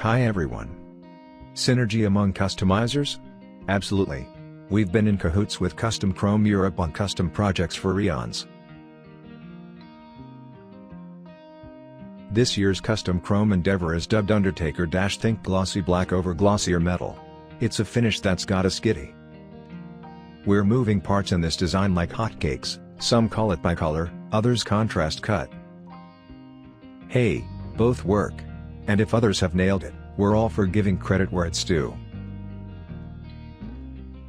Hi everyone. Synergy among customizers? Absolutely. We've been in cahoots with Custom Chrome Europe on custom projects for eons. This year's Custom Chrome endeavor is dubbed Undertaker - Think Glossy Black over Glossier Metal. It's a finish that's got a skitty. We're moving parts in this design like hotcakes, some call it bicolor, others contrast cut. Hey, both work. And if others have nailed it, we're all for giving credit where it's due.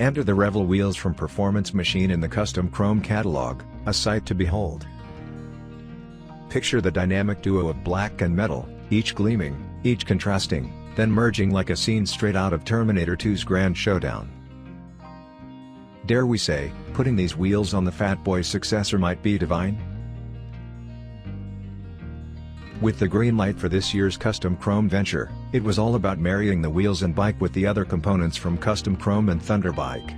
Enter the Revel wheels from Performance Machine in the Custom Chrome catalog, a sight to behold. Picture the dynamic duo of black and metal, each gleaming, each contrasting, then merging like a scene straight out of Terminator 2's Grand Showdown. Dare we say, putting these wheels on the Fat Boy's successor might be divine? With the green light for this year's Custom Chrome venture, it was all about marrying the wheels and bike with the other components from Custom Chrome and Thunderbike.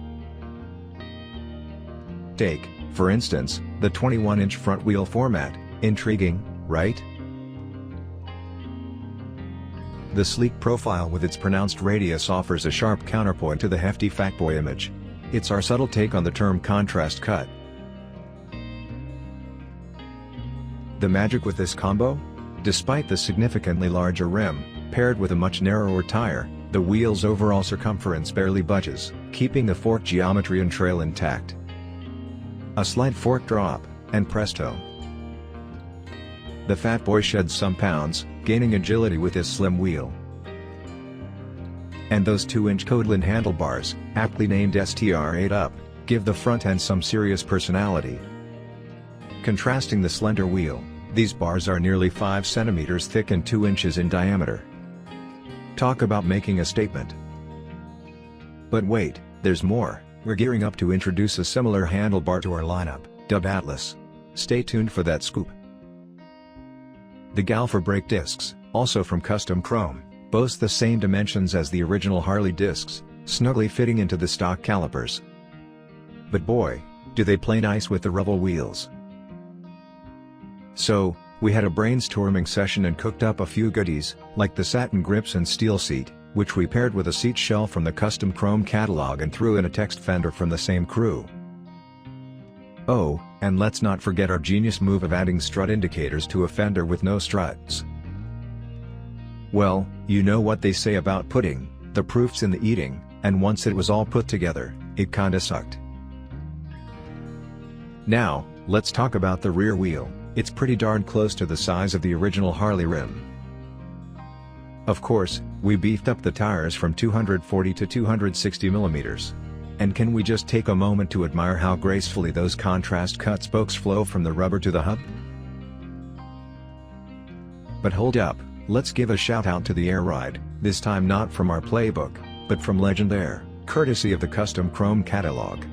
Take, for instance, the 21-inch front wheel format. Intriguing, right? The sleek profile with its pronounced radius offers a sharp counterpoint to the hefty Fatboy image. It's our subtle take on the term contrast cut. The magic with this combo? Despite the significantly larger rim, paired with a much narrower tire, the wheel's overall circumference barely budges, keeping the fork geometry and trail intact. A slight fork drop, and presto. The Fat Boy sheds some pounds, gaining agility with his slim wheel. And those 2-inch Kodlin handlebars, aptly named STR8 Up, give the front end some serious personality. Contrasting the slender wheel, these bars are nearly 5 cm thick and 2 inches in diameter. Talk about making a statement. But wait, there's more. We're gearing up to introduce a similar handlebar to our lineup, dubbed Atlas. Stay tuned for that scoop. The Galfer brake discs, also from Custom Chrome, boast the same dimensions as the original Harley discs, snugly fitting into the stock calipers. But boy, do they play nice with the Revel wheels. So, we had a brainstorming session and cooked up a few goodies, like the satin grips and steel seat, which we paired with a seat shell from the Custom Chrome catalog and threw in a text fender from the same crew. Oh, and let's not forget our genius move of adding strut indicators to a Fender with no struts. Well, you know what they say about pudding, the proof's in the eating, and once it was all put together, it kinda sucked. Now, let's talk about the rear wheel. It's pretty darn close to the size of the original Harley rim. Of course, we beefed up the tires from 240 to 260 mm. And can we just take a moment to admire how gracefully those contrast cut spokes flow from the rubber to the hub? But hold up, let's give a shout out to the air ride, this time not from our playbook, but from Legend Air, courtesy of the Custom Chrome catalog.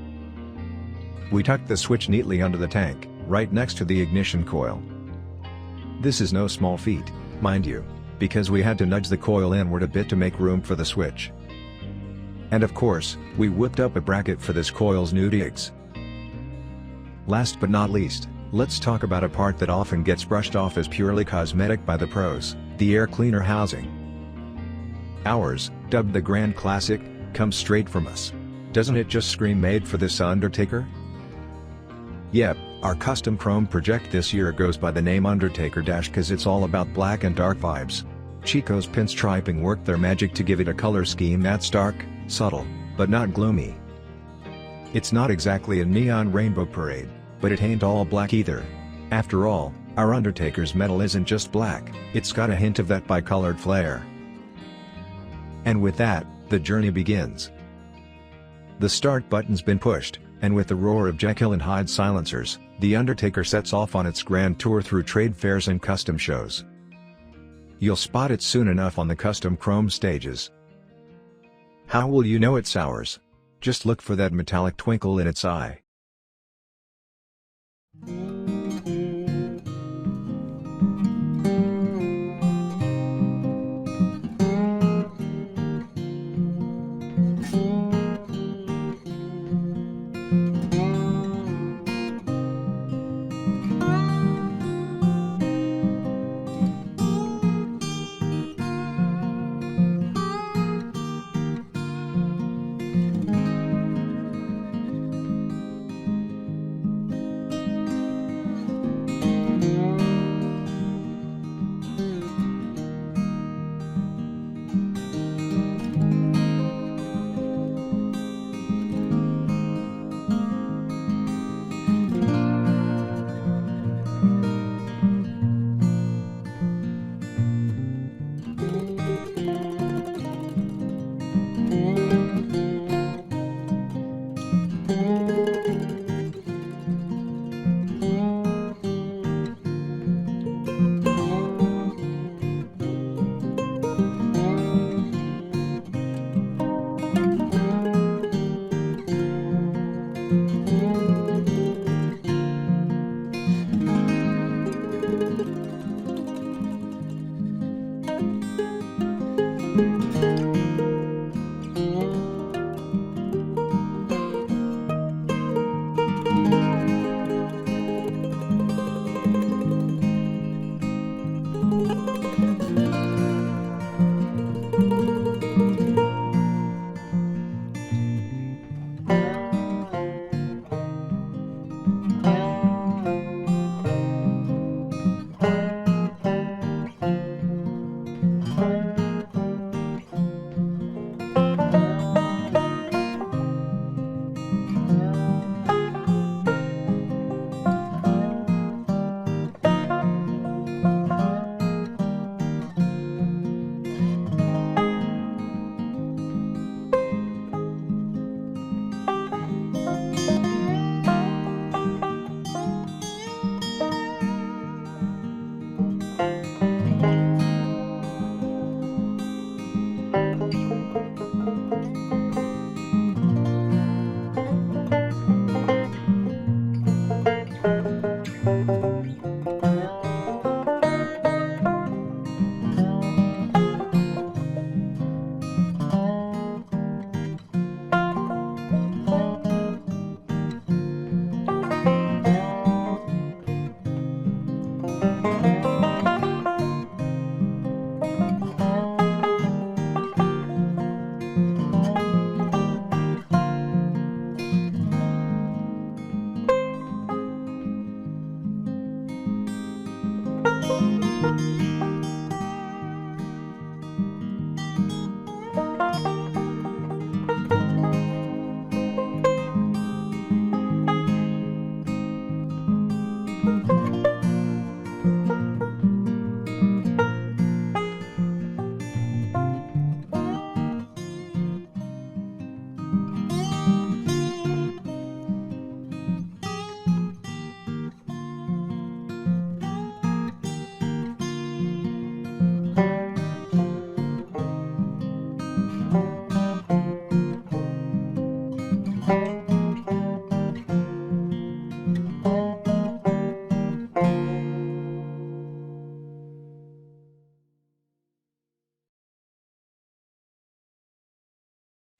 We tucked the switch neatly under the tank, right next to the ignition coil. This is no small feat, mind you, because we had to nudge the coil inward a bit to make room for the switch. And of course, we whipped up a bracket for this coil's new digs. Last but not least, let's talk about a part that often gets brushed off as purely cosmetic by the pros, the air cleaner housing. Ours, dubbed the Grand Classic, comes straight from us. Doesn't it just scream made for this Undertaker? Yep, our Custom Chrome project this year goes by the name Undertaker - cause it's all about black and dark vibes. Chico's pinstriping worked their magic to give it a color scheme that's dark, subtle, but not gloomy. It's not exactly a neon rainbow parade, but it ain't all black either. After all, our Undertaker's metal isn't just black, it's got a hint of that bicolored flair. And with that, the journey begins. The start button's been pushed, and with the roar of Jekill and Hyde silencers, the Undertaker sets off on its grand tour through trade fairs and custom shows. You'll spot it soon enough on the Custom Chrome stages. How will you know it's ours? Just look for that metallic twinkle in its eye.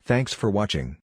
Thanks for watching.